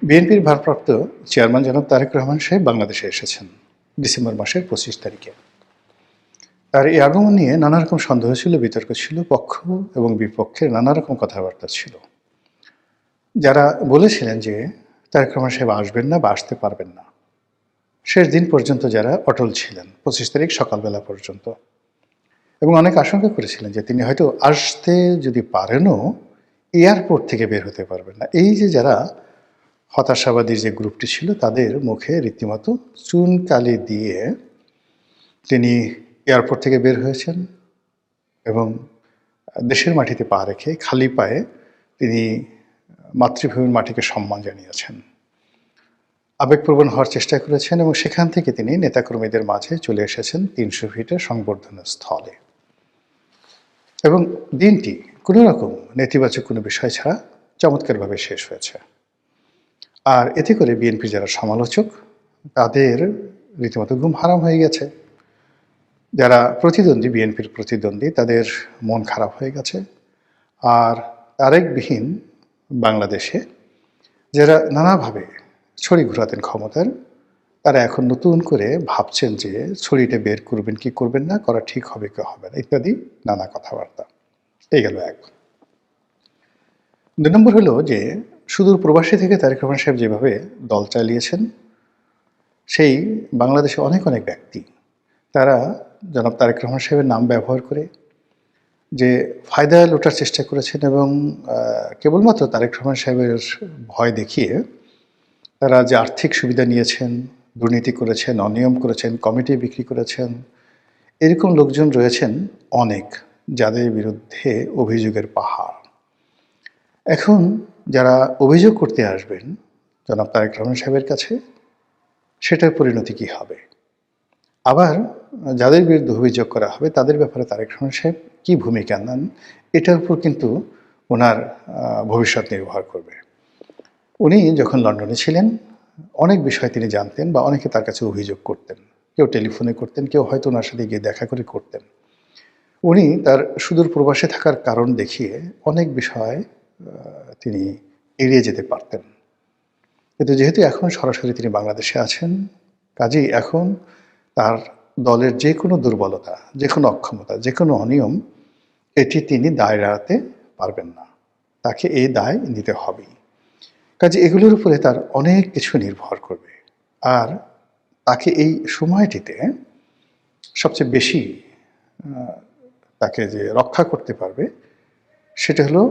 বিএনপির ভারপ্রাপ্ত চেয়ারম্যান জনাব তারেক রহমান সাহেব বাংলাদেশে এসেছেন ডিসেম্বর মাসের ২৫ তারিখে। আর এই আগমন নিয়ে নানা রকম সন্দেহ ছিল, বিতর্ক ছিল, পক্ষ এবং বিপক্ষের নানা রকম কথাবার্তা ছিল। যারা বলেছিলেন যে তারেক রহমান সাহেব আসবেন না বা আসতে পারবেন না, শেষ দিন পর্যন্ত যারা অটল ছিলেন ২৫ তারিখ সকালবেলা পর্যন্ত, এবং অনেক আশঙ্কা করেছিলেন যে তিনি হয়তো আসতে যদি পারেনও এয়ারপোর্ট থেকে বের হতে পারবেন না। এই যে যারা হতাশাবাদী যে গ্রুপটি ছিল, তাদের মুখে রীতিমতো চুনকালি দিয়ে তিনি এয়ারপোর্ট থেকে বের হয়েছেন এবং দেশের মাটিতে পা রেখে খালি পায়ে তিনি মাতৃভূমির মাটিকে সম্মান জানিয়েছেন, আবেগপ্রবণ হওয়ার চেষ্টা করেছেন এবং সেখান থেকে তিনি নেতাকর্মীদের মাঝে চলে এসেছেন ৩০০ ফিটের সংবর্ধনা স্থলে। এবং দিনটি কোনো রকম নেতিবাচক কোনো বিষয় ছাড়া চমৎকারভাবে শেষ হয়েছে। আর এতে করে বিএনপি যারা সমালোচক, তাদের রীতিমতো ঘুম হারাম হয়ে গেছে। যারা প্রতিদ্বন্দ্বী, বিএনপির প্রতিদ্বন্দ্বী, তাদের মন খারাপ হয়ে গেছে। আর তারেকবিহীন বাংলাদেশে যারা নানাভাবে ছড়ি ঘোরাতেন ক্ষমতার, তারা এখন নতুন করে ভাবছেন যে ছড়িটা বের করবেন কি করবেন না, করা ঠিক হবে কি হবে না, ইত্যাদি নানা কথাবার্তা। এই গেল এক। ২ নম্বর হলো যে সুদূর প্রবাসী থেকে তারেক রহমান সাহেব যেভাবে দল চালিয়েছেন, সেই বাংলাদেশে অনেক অনেক ব্যক্তি, তারা জনাব তারেক রহমান সাহেবের নাম ব্যবহার করে যে ফায়দা লোটার চেষ্টা করেছেন এবং কেবলমাত্র তারেক রহমান সাহেবের ভয় দেখিয়ে তারা যে আর্থিক সুবিধা নিয়েছেন, দুর্নীতি করেছেন, অনিয়ম করেছেন, কমিটি বিক্রি করেছেন, এরকম লোকজন রয়েছেন অনেক, যাদের বিরুদ্ধে অভিযোগের পাহাড়। এখন যারা অভিযোগ করতে আসবেন জনাব তারেক রহমান সাহেবের কাছে, সেটার পরিণতি কী হবে? আবার যাদের বিরুদ্ধে অভিযোগ করা হবে তাদের ব্যাপারে তারেক রহমান সাহেব কী ভূমিকা নেন, এটার উপর কিন্তু ওনার ভবিষ্যৎ নির্ভর করবে। উনি যখন লন্ডনে ছিলেন, অনেক বিষয় তিনি জানতেন বা অনেকে তার কাছে অভিযোগ করতেন। কেউ টেলিফোনে করতেন, কেউ হয়তো ওনার সাথে গিয়ে দেখা করে করতেন। উনি তার সুদূর প্রবাসে থাকার কারণ দেখিয়ে অনেক বিষয় তিনি এড়িয়ে যেতে পারতেন। কিন্তু যেহেতু এখন সরাসরি তিনি বাংলাদেশে আছেন, কাজেই এখন তার দলের যে কোনো দুর্বলতা, যে কোনো অক্ষমতা, যে কোনো অনিয়ম, এটি তিনি দায় এড়াতে পারবেন না। তাকে এই দায় নিতে হবেই। কাজে এগুলোর উপরে তার অনেক কিছু নির্ভর করবে। আর তাকে এই সময়টিতে সবচেয়ে বেশি তাকে যে রক্ষা করতে পারবে, সেটা হলো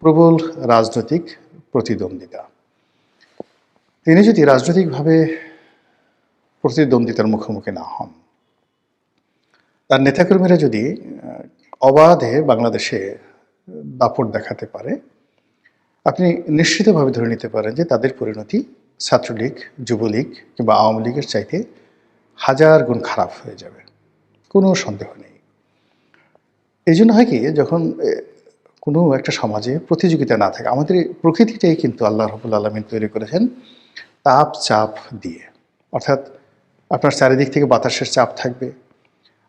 প্রবল রাজনৈতিক প্রতিদ্বন্দ্বিতা। তিনি যদি রাজনৈতিকভাবে প্রতিদ্বন্দ্বিতার মুখোমুখি না হন, তার নেতাকর্মীরা যদি অবাধে বাংলাদেশে দাপট দেখাতে পারে, আপনি নিশ্চিতভাবে ধরে নিতে পারেন যে তাদের পরিণতি ছাত্রলীগ, যুবলীগ কিংবা আওয়ামী লীগের চাইতে হাজার গুণ খারাপ হয়ে যাবে, কোনো সন্দেহ নেই। এই জন্য হয় কি, যখন কোনো একটা সমাজে প্রতিযোগিতা না থাকে, আমাদের প্রকৃতিটাই কিন্তু আল্লাহ রাব্বুল আলামিন তৈরি করেছেন তাপ চাপ দিয়ে। অর্থাৎ আপনার চারিদিক থেকে বাতাসের চাপ থাকবে,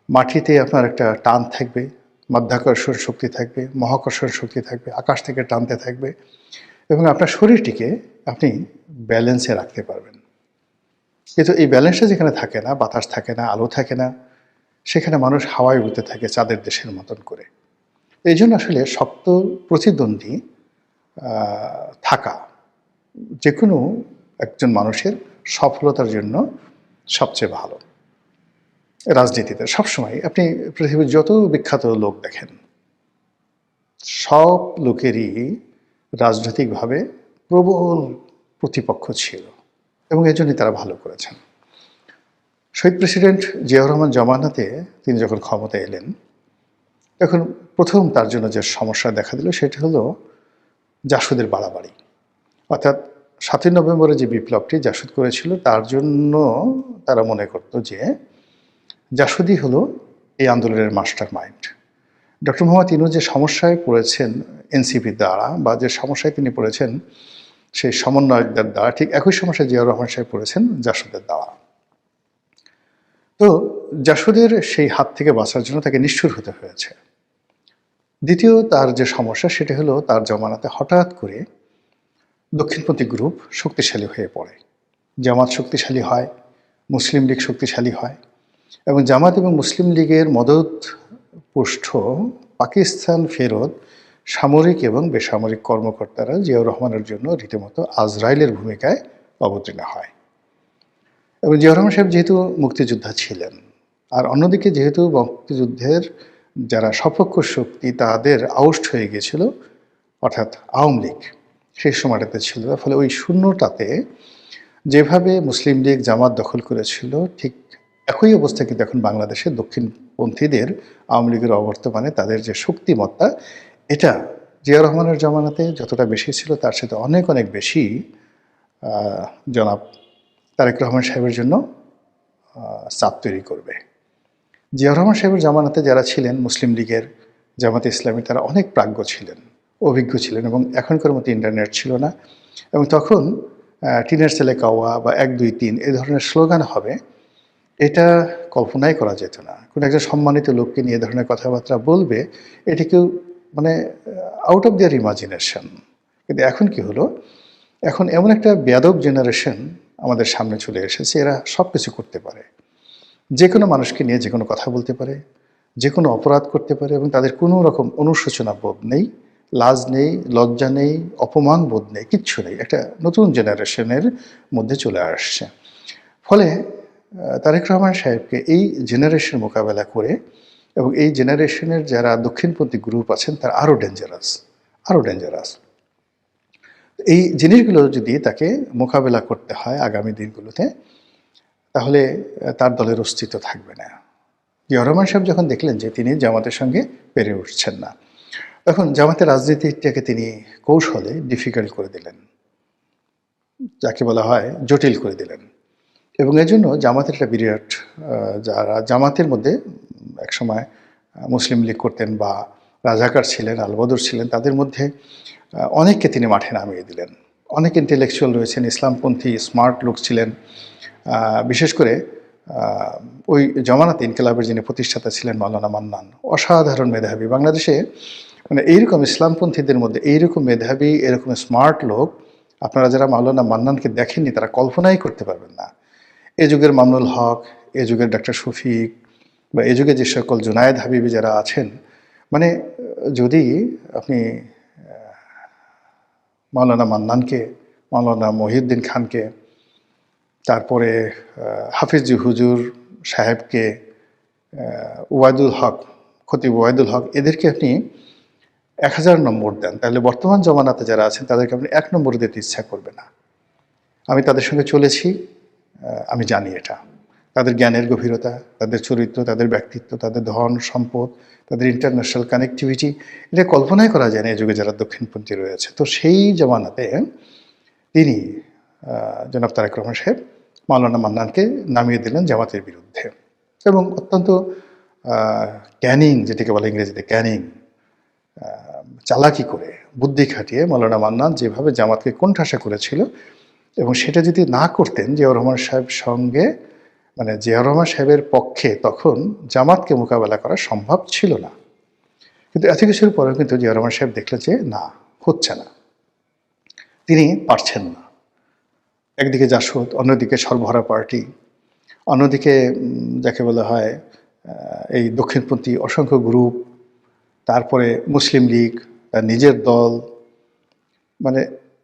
মাটিতে আপনার একটা টান থাকবে, মাধ্যাকর্ষণ শক্তি থাকবে, মহাকর্ষণ শক্তি থাকবে, আকাশ থেকে টানতে থাকবে এবং আপনার শরীরটিকে আপনি ব্যালেন্সে রাখতে পারবেন। কিন্তু এই ব্যালেন্সটা যেখানে থাকে না, বাতাস থাকে না, আলো থাকে না, সেখানে মানুষ হাওয়ায় উড়তে থাকে চাঁদের দেশের মতন করে। এই জন্য আসলে শক্ত প্রতিদ্বন্দ্বী থাকা যে কোনো একজন মানুষের সফলতার জন্য সবচেয়ে ভালো। রাজনীতিতে সবসময় আপনি পৃথিবীর যত বিখ্যাত লোক দেখেন, সব লোকেরই রাজনৈতিকভাবে প্রবল প্রতিপক্ষ ছিল এবং এর জন্যই তারা ভালো করেছেন। শহীদ প্রেসিডেন্ট জিয়াউর রহমান জমানাতে তিনি যখন ক্ষমতায় এলেন, তখন প্রথম তার জন্য যে সমস্যা দেখা দিল সেটা হলো জাসদের বাড়াবাড়ি। অর্থাৎ ৭ই নভেম্বরে যে বিপ্লবটি জাসদ করেছিল, তার জন্য তারা মনে করত যে জাসদই হলো এই আন্দোলনের master mind. Doctor Mohammad Yunus যে সমস্যায় পড়েছেন এনসিপির দ্বারা, বা যে সমস্যায় তিনি পড়েছেন সেই সমন্বয়কদের দ্বারা, ঠিক একই সমস্যায় জিয়াউর রহমান সাহেব পড়েছেন জাসদের দ্বারা। তো জাসদের সেই হাত থেকে বাঁচার জন্য তাকে নিষ্ঠুর হতে হয়েছে। দ্বিতীয় তার যে সমস্যা সেটা হলো তার জমানাতে হঠাৎ করে দক্ষিণপন্থী গ্রুপ শক্তিশালী হয়ে পড়ে। জামাত শক্তিশালী হয়, মুসলিম লীগ শক্তিশালী হয় এবং জামাত এবং মুসলিম লীগের মদতপুষ্ট পাকিস্তান ফেরত সামরিক এবং বেসামরিক কর্মকর্তারা জিয়াউর রহমানের জন্য রীতিমতো আজরাইলের ভূমিকায় অবতীর্ণ হয়। এবং জিয়াউর রহমান সাহেব যেহেতু মুক্তিযোদ্ধা ছিলেন, আর অন্যদিকে যেহেতু মুক্তিযুদ্ধের যারা সপক্ষ শক্তি তাদের আউট হয়ে গিয়েছিল, অর্থাৎ আওয়ামী লীগ সেই সময়টাতে ছিল, ফলে ওই শূন্যটাতে যেভাবে মুসলিম লীগ জামাত দখল করেছিল ঠিক একই অবস্থা কিন্তু এখন বাংলাদেশে দক্ষিণপন্থীদের আওয়ামী লীগের অবর্তমানে তাদের যে শক্তিমত্তা, এটা জিয়াউর রহমানের জামানাতে যতটা বেশি ছিল তার সাথে অনেক অনেক বেশি জনাব তারেক রহমান সাহেবের জন্য চাপ তৈরি করবে। জিয়াউর রহমান সাহেবের জামানাতে যারা ছিলেন মুসলিম লীগের, জামাতে ইসলামী, তারা অনেক প্রাজ্ঞ ছিলেন, অভিজ্ঞ ছিলেন এবং এখনকার মতো ইন্টারনেট ছিল না। এবং তখন টিনের ছেলে কাওয়া বা 1 2 3 এই ধরনের স্লোগান হবে, এটা কল্পনাই করা যেত না। কোনো একজন সম্মানিত লোককে নিয়ে এ ধরনের কথাবার্তা বলবে, এটি কেউ মানে আউট অফ দেয়ার ইমাজিনেশন। কিন্তু এখন কি হলো, এখন এমন একটা বেয়াদব জেনারেশন আমাদের সামনে চলে এসেছে, এরা সব কিছু করতে পারে, যে কোনো মানুষকে নিয়ে যে কোনো কথা বলতে পারে, যে কোনো অপরাধ করতে পারে এবং তাদের কোনো রকম অনুশোচনা বোধ নেই, লাজ নেই, লজ্জা নেই, অপমান বোধ নেই, কিচ্ছু নেই। একটা নতুন জেনারেশনের মধ্যে চলে আসছে। ফলে তারেক রহমান সাহেবকে এই জেনারেশন মোকাবেলা করে এবং এই জেনারেশনের যারা দক্ষিণপন্থী গ্রুপ আছেন তারা আরও ডেঞ্জারাস। এই জিনিসগুলো যদি তাকে মোকাবেলা করতে হয় আগামী দিনগুলোতে, তাহলে তার দলের অস্তিত্ব থাকবে না। জিয়াউর রহমান সাহেব যখন দেখলেন যে তিনি জামাতের সঙ্গে পেরে উঠছেন না, তখন জামাতের রাজনীতিটাকে তিনি কৌশলে ডিফিকাল্ট করে দিলেন, যাকে বলা হয় জটিল করে দিলেন। এবং এজন্য জামাতের একটা বিরাট, যারা জামাতের মধ্যে একসময় মুসলিম লীগ করতেন বা রাজাকার ছিলেন, আলবদর ছিলেন, তাদের মধ্যে অনেককে তিনি মাঠে নামিয়ে দিলেন। অনেক ইন্টেলেকচুয়াল রয়েছেন, ইসলামপন্থী স্মার্ট লোক ছিলেন। বিশেষ করে ওই জমানাতে ইনকিলাবের যিনি প্রতিষ্ঠাতা ছিলেন মাওলানা মান্নান, অসাধারণ মেধাবী। বাংলাদেশে মানে এইরকম ইসলামপন্থীদের মধ্যে এইরকম মেধাবী, এরকম স্মার্ট লোক আপনারা যারা মাওলানা মান্নানকে দেখেননি তারা কল্পনাই করতে পারবেন না। এ যুগের মামুনুল হক, এ যুগের ডাক্তার শফিক বা এ যুগে যে সকল জুনায়েদ হাবিবি যারা আছেন, মানে যদি আপনি মাওলানা মান্নানকে, মাওলানা মহিউদ্দিন খানকে, তারপরে হাফিজি হুজুর সাহেবকে, ওয়াইদুল হক, খতিব ওয়াইদুল হক, এদেরকে আপনি 1000 নম্বর দেন, তাহলে বর্তমান জমানাতে যারা আছেন তাদেরকে আপনি 1 নম্বর দিতে ইচ্ছা করবে না। আমি তাদের সঙ্গে চলেছি, আমি জানি এটা। তাদের জ্ঞানের গভীরতা, তাদের চরিত্র, তাদের ব্যক্তিত্ব, তাদের ধন সম্পদ, তাদের ইন্টারন্যাশনাল কানেক্টিভিটি, এটা কল্পনাই করা যায় না এই যুগে যারা দক্ষিণপন্থী রয়েছে। তো সেই জমানাতে তিনি জনাব তারেক রহমান সাহেব মাওলানা মান্নানকে নামিয়ে দিলেন জামাতের বিরুদ্ধে এবং অত্যন্ত ক্যানিং, যেটাকে বলে ইংরেজিতে ক্যানিং, চালাকি করে বুদ্ধি খাটিয়ে মাওলানা মান্নান যেভাবে জামাতকে কোণঠাসা করেছিল, এবং সেটা যদি না করতেন জিয়াউর রহমান সাহেব সঙ্গে, মানে জিয়াউর রহমান সাহেবের পক্ষে তখন জামাতকে মোকাবেলা করা সম্ভব ছিল না। কিন্তু এত কিছুর পরেও কিন্তু জিয়াউর রহমান সাহেব দেখলেন যে না, হচ্ছে না, তিনি পারছেন না। একদিকে জাসদ, অন্যদিকে সর্বহারা পার্টি, অন্যদিকে যাকে বলা হয় এই দক্ষিণপন্থী অসংখ্য গ্রুপ, তারপরে মুসলিম লীগ, তার নিজের দল, মানে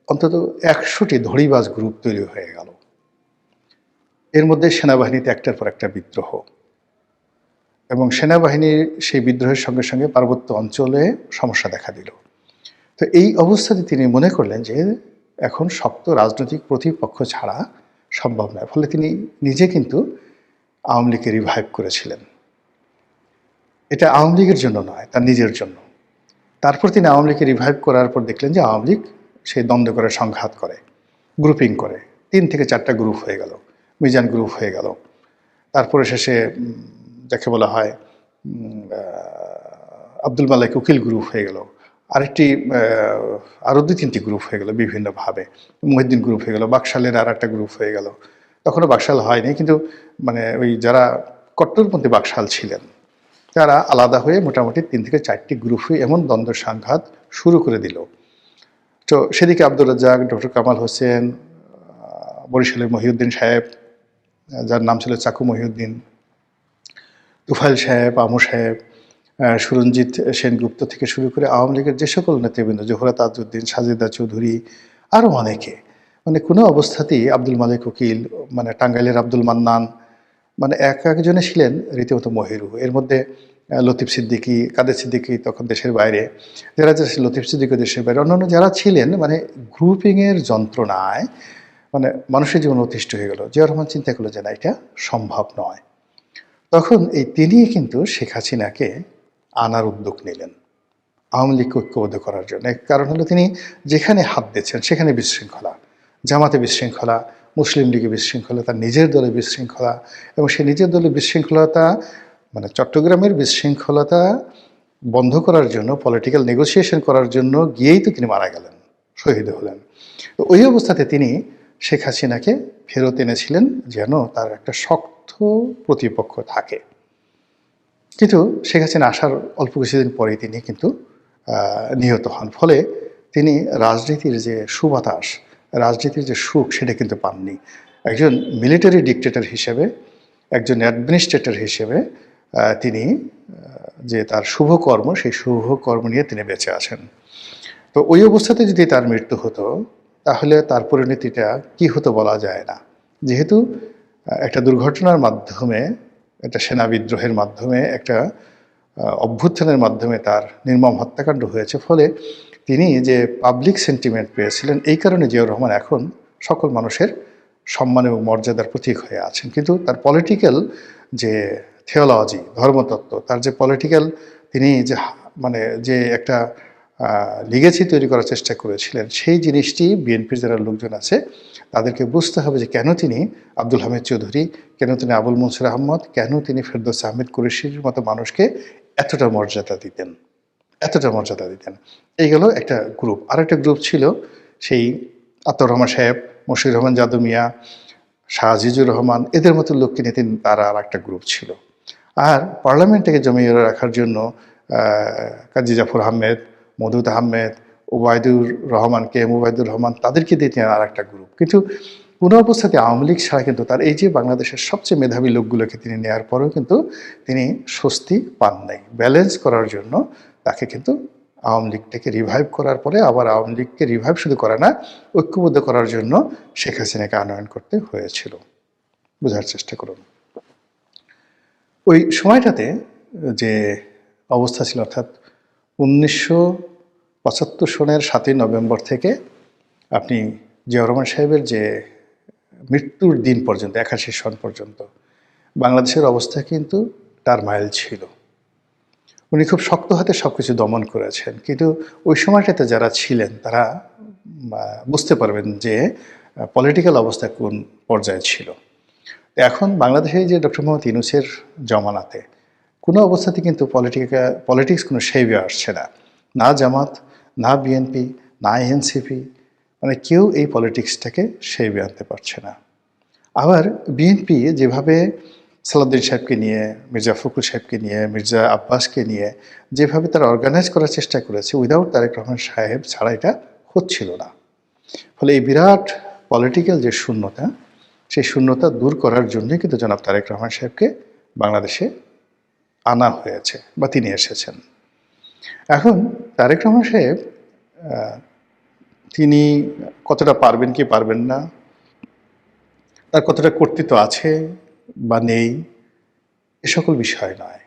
অন্তত 100টি ধড়িবাজ গ্রুপ তৈরি হয়ে গেল। এর মধ্যে সেনাবাহিনীতে একটার পর একটা বিদ্রোহ, এবং সেনাবাহিনীর সেই বিদ্রোহের সঙ্গে সঙ্গে পার্বত্য অঞ্চলে সমস্যা দেখা দিল। তো এই অবস্থাতে তিনি মনে করলেন যে এখন শক্ত রাজনৈতিক প্রতিপক্ষ ছাড়া সম্ভব নয়। ফলে তিনি নিজে কিন্তু আওয়ামী লীগকে রিভাইভ করেছিলেন। এটা আওয়ামী লীগের জন্য নয়, তার নিজের জন্য। তারপর তিনি আওয়ামী লীগকে রিভাইভ করার পর দেখলেন যে আওয়ামী লীগ সেই দ্বন্দ্ব করে, সংঘাত করে, গ্রুপিং করে, 3 থেকে 4টা গ্রুপ হয়ে গেল, মিজান গ্রুপ হয়ে গেল। তারপরে শেষে যাকে বলা হয় আব্দুল মালেক উকিল গ্রুপ হয়ে গেল, আরেকটি আরও 2-3টি গ্রুপ হয়ে গেল বিভিন্নভাবে, মহিউদ্দিন গ্রুপ হয়ে গেল, বাকশালের আর একটা গ্রুপ হয়ে গেল। তখনও বাকশাল হয়নি, কিন্তু মানে ওই যারা কট্টরপন্থী বাকশাল ছিলেন তারা আলাদা হয়ে মোটামুটি 3 থেকে 4টি গ্রুপ হয়ে এমন দ্বন্দ্ব সংঘাত শুরু করে দিল তো সেদিকে আব্দুর রাজ্জাক, ডক্টর কামাল হোসেন, বরিশালের মহিউদ্দিন সাহেব, যার নাম ছিল চাকু মহিউদ্দিন, তুফাইল সাহেব, আমু সাহেব, সুরঞ্জিত সেনগুপ্ত থেকে শুরু করে আওয়ামী লীগের যে সকল নেতৃবৃন্দ, জোহরা তাজউদ্দিন, সাজেদা চৌধুরী, আরও অনেকে, মানে কোনো অবস্থাতেই আব্দুল মালিক উকিল, মানে টাঙ্গাইলের আব্দুল মান্নান, মানে এক একজনে ছিলেন রীতিমতো মহিরু। এর মধ্যে লতিফ সিদ্দিকী, কাদের সিদ্দিকী তখন দেশের বাইরে, যারা লতিফ সিদ্দিকী দেশের বাইরে, অন্যান্য যারা ছিলেন, মানে গ্রুপিংয়ের যন্ত্রণায় মানে মানুষের জীবন অতিষ্ঠ হয়ে গেল। জিয়াউর রহমান চিন্তা করলো যে না, এটা সম্ভব নয়। তখন এই তিনি কিন্তু শেখ হাসিনাকে আনার উদ্যোগ নিলেন আওয়ামী লীগকে ঐক্যবদ্ধ করার জন্য। কারণ হলো তিনি যেখানে হাত দিচ্ছেন সেখানে বিশৃঙ্খলা, জামাতে বিশৃঙ্খলা, মুসলিম লীগে বিশৃঙ্খলা, তার নিজের দলে বিশৃঙ্খলা, এবং সে নিজের দলে বিশৃঙ্খলতা, মানে চট্টগ্রামের বিশৃঙ্খলতা বন্ধ করার জন্য, পলিটিক্যাল নেগোসিয়েশন করার জন্য গিয়েই তো তিনি মারা গেলেন, শহীদ হলেন। তো ওই অবস্থাতে তিনি শেখ হাসিনাকে ফেরত এনেছিলেন যেন তার একটা শক্ত প্রতিপক্ষ থাকে। কিন্তু শেখ হাসিনা আসার অল্প কিছুদিন পরেই তিনি কিন্তু নিহত হন। ফলে তিনি রাজনীতির যে সুবাতাস, রাজনীতির যে সুখ, সেটা কিন্তু পাননি। একজন মিলিটারি ডিক্টেটর হিসেবে, একজন অ্যাডমিনিস্ট্রেটর হিসেবে তিনি যে তার শুভকর্ম, সেই শুভকর্ম নিয়ে তিনি বেঁচে আছেন। তো ওই অবস্থাতে যদি তার মৃত্যু হতো, তাহলে তার পরিণতিটা কি হতো বলা যায় না। যেহেতু একটা দুর্ঘটনার মাধ্যমে, একটা সেনা বিদ্রোহের মাধ্যমে, একটা অভ্যুত্থানের মাধ্যমে তার নির্মম হত্যাকাণ্ড হয়েছে, ফলে তিনি যে পাবলিক সেন্টিমেন্ট পেয়েছিলেন, এই কারণে জিয়াউর রহমান এখন সকল মানুষের সম্মান এবং মর্যাদার প্রতীক হয়ে আছেন। কিন্তু তার পলিটিক্যাল যে থিওলজি, ধর্মতত্ত্ব, তার যে পলিটিক্যাল, তিনি যে মানে যে একটা লিগেসি তৈরি করার চেষ্টা করেছিলেন, সেই জিনিসটি বিএনপির যারা লোকজন আছে তাদেরকে বুঝতে হবে যে কেন তিনি আব্দুল হামিদ চৌধুরী, কেন তিনি আবুল মনসুর আহমদ, কেন তিনি ফেরদৌস আহমেদ কুরেশির মতো মানুষকে এতটা মর্যাদা দিতেন, এতটা মর্যাদা দিতেন। এই গেল একটা গ্রুপ। আরেকটা গ্রুপ ছিল সেই আতাউর রহমান সাহেব, মশিউর রহমান যাদু মিয়া, শাহ আজিজুর রহমান, এদের মতো লোককে নিয়ে তারা আর একটা গ্রুপ ছিল। আর পার্লামেন্টটাকে জমিয়ে রাখার জন্য কাজী জাফর আহমেদ, মধুদ আহমেদ, ওবায়দুর রহমান, কে এম ওবায়দুর রহমান, তাদেরকে দিয়ে তিনি আর একটা গ্রুপ। কিন্তু কোনো অবস্থাতে আওয়ামী লীগ ছাড়া কিন্তু তার এই যে বাংলাদেশের সবচেয়ে মেধাবী লোকগুলোকে তিনি নেওয়ার পরেও কিন্তু তিনি স্বস্তি পান নাই। ব্যালেন্স করার জন্য তাকে কিন্তু আওয়ামী লীগটাকে রিভাইভ করার পরে আবার আওয়ামী লীগকে রিভাইভ শুধু করে না, ঐক্যবদ্ধ করার জন্য শেখ হাসিনাকে আনয়ন করতে হয়েছিল। বোঝার চেষ্টা করুন ওই সময়টাতে যে অবস্থা ছিল, অর্থাৎ 1975 সনের 7ই নভেম্বর থেকে আপনি জিয়াউর রহমান সাহেবের যে মৃত্যুর দিন পর্যন্ত, 81 সন পর্যন্ত বাংলাদেশের অবস্থা কিন্তু টারমাইল ছিল। উনি খুব শক্ত হাতে সব কিছু দমন করেছেন। কিন্তু ওই সময়টাতে যারা ছিলেন তারা বুঝতে পারবেন যে পলিটিক্যাল অবস্থা কোন পর্যায়ে ছিল। এখন বাংলাদেশে যে ডক্টর মোহাম্মদ ইউনূসের জমানাতে কোনো অবস্থাতে কিন্তু পলিটিক্স কোনো শেভে আসছে না। না জামাত, না বিএনপি, না এনসিপি, মানে কেউ এই পলিটিক্সটাকে শেভে আনতে পারছে না। আবার বিএনপি যেভাবে সালাউদ্দিন সাহেবকে নিয়ে, মির্জা ফখরুল সাহেবকে নিয়ে, মির্জা আব্বাসকে নিয়ে যেভাবে তারা অর্গানাইজ করার চেষ্টা করেছে, উইদাউট তারেক রহমান সাহেব ছাড়া এটা হচ্ছিল না। ফলে এই বিরাট পলিটিক্যাল যে শূন্যতা, সেই শূন্যতা দূর করার জন্যই কিন্তু জনাব তারেক রহমান সাহেবকে বাংলাদেশে আনা হয়েছে বা তিনি এসেছেন। এখন তারেক রহমান সাহেব তিনি কতটা পারবেন কি পারবেন না, তার কতটা কর্তৃত্ব আছে বা নেই, এ সকল বিষয় নয়।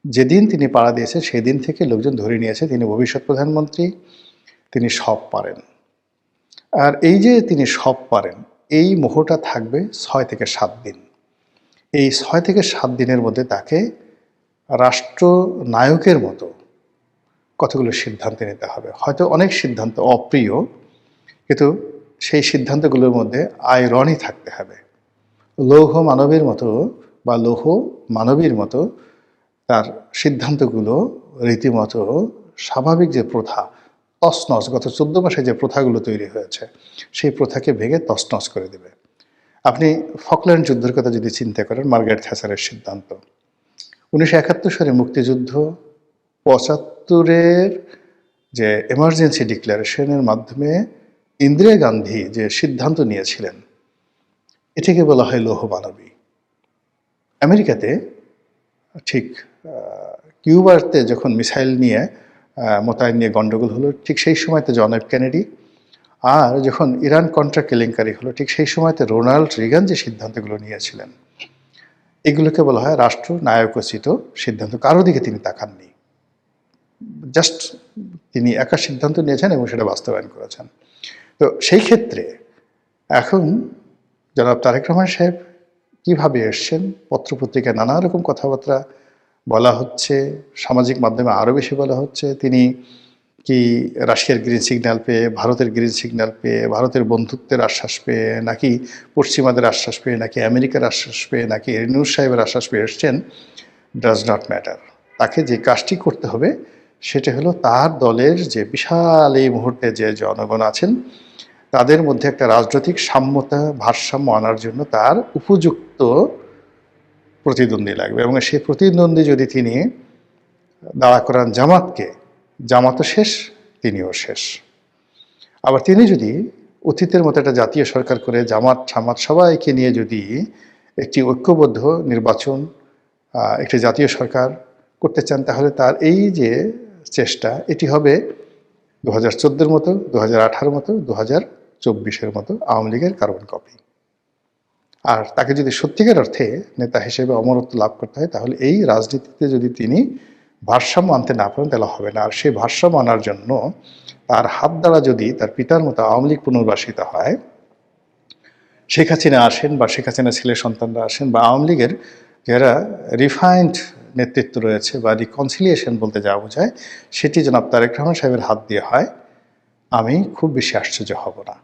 যেদিন তিনি পাড়া দিয়েছে সেদিন থেকে লোকজন ধরে নিয়েছে তিনি ভবিষ্যৎ প্রধানমন্ত্রী, তিনি সব পারেন। আর এই যে তিনি সব পারেন, এই মোহটা থাকবে 6 থেকে 7 দিন। এই 6 থেকে 7 দিনের মধ্যে তাকে রাষ্ট্রনায়কের মতো কতগুলো সিদ্ধান্ত নিতে হবে। হয়তো অনেক সিদ্ধান্ত অপ্রিয়, কিন্তু সেই সিদ্ধান্তগুলোর মধ্যে আইরনি থাকতে হবে। লৌহ মানবের মতো বা লৌহ মানবীর মতো তার সিদ্ধান্তগুলো রীতিমতো স্বাভাবিক যে প্রথা, তছনছ, গত 14 মাসে যে প্রথাগুলো তৈরি হয়েছে, সেই প্রথাকে ভেঙে তছনছ করে দেবে। আপনি ফকল্যান্ড যুদ্ধের কথা যদি চিন্তা করেন, মার্গারেট থ্যাচারের সিদ্ধান্ত, 1971 সালে মুক্তিযুদ্ধ, 75-এর যে এমার্জেন্সি ডিক্লারেশনের মাধ্যমে ইন্দিরা গান্ধী যে সিদ্ধান্ত নিয়েছিলেন, এটাকে বলা হয় লৌহ মানবী। আমেরিকাতে ঠিক কিউবাতে যখন মিসাইল নিয়ে মোতায়েন নিয়ে গণ্ডগোল হলো, ঠিক সেই সময়তে জন এফ কেনেডি, আর যখন ইরান কন্ট্রা কেলেঙ্কারি হলো, ঠিক সেই সময়তে রোনাল্ড রিগান যে সিদ্ধান্তগুলো নিয়েছিলেন, এগুলোকে বলা হয় রাষ্ট্র নায়কোচিত সিদ্ধান্ত। কারো দিকে তিনি তাকাননি, জাস্ট তিনি একা সিদ্ধান্ত নিয়েছেন এবং সেটা বাস্তবায়ন করেছেন। তো সেই ক্ষেত্রে এখন জনাব তারেক রহমান সাহেব কীভাবে এসছেন, পত্রপত্রিকায় নানা রকম কথাবার্তা বলা হচ্ছে, সামাজিক মাধ্যমে আরও বেশি বলা হচ্ছে। তিনি কি রাশিয়ার গ্রিন সিগন্যাল পেয়ে, ভারতের গ্রিন সিগন্যাল পেয়ে, ভারতের বন্ধুত্বের আশ্বাস পেয়ে, নাকি পশ্চিমাদের আশ্বাস পেয়ে, নাকি আমেরিকার আশ্বাস পেয়ে, নাকি ইউনূস সাহেবের আশ্বাস পেয়ে এসছেন, ডাজ নট ম্যাটার। তাকে যে কাজটি করতে হবে সেটা হলো তার দলের যে বিশাল এই মুহূর্তে যে জনগণ আছেন, তাদের মধ্যে একটা রাজনৈতিক সাম্যতা, ভারসাম্য আনার জন্য তার উপযুক্ত প্রতিদ্বন্দ্বী লাগবে। এবং সেই প্রতিদ্বন্দ্বী যদি তিনি দাঁড়া করান জামাতকে, জামাতও শেষ, তিনিও শেষ। আবার তিনি যদি অতীতের মতো একটা জাতীয় সরকার করে জামাত সামাত সবাইকে নিয়ে যদি একটি ঐক্যবদ্ধ নির্বাচন, একটি জাতীয় সরকার করতে চান, তাহলে তার এই যে চেষ্টা, এটি হবে 2014-এর মতো, 2018-এর মতো, 2024-এর মতো আওয়ামী লীগের কার্বন কপি। আর তাকে যদি সত্যিকার অর্থে নেতা হিসেবে অমরত্ব লাভ করতে হয়, তাহলে এই রাজনীতিতে যদি তিনি ভারসাম্য আনতে না পারেন, তাহলে হবে না। আর সেই ভারসাম্য আনার জন্য তার হাত দ্বারা যদি তার পিতার মতো আওয়ামী লীগ পুনর্বাসিত হয়, শেখ হাসিনা আসেন বা শেখ হাসিনা ছেলে সন্তানরা আসেন, বা আওয়ামী লীগের যারা রিফাইন্ড নেতৃত্ব রয়েছে বা রিকনসিলিয়েশন বলতে যা বোঝায়, সেটি জনাব তারেক রহমান সাহেবের হাত দিয়ে হয়, আমি খুব বেশি আশ্চর্য হব না।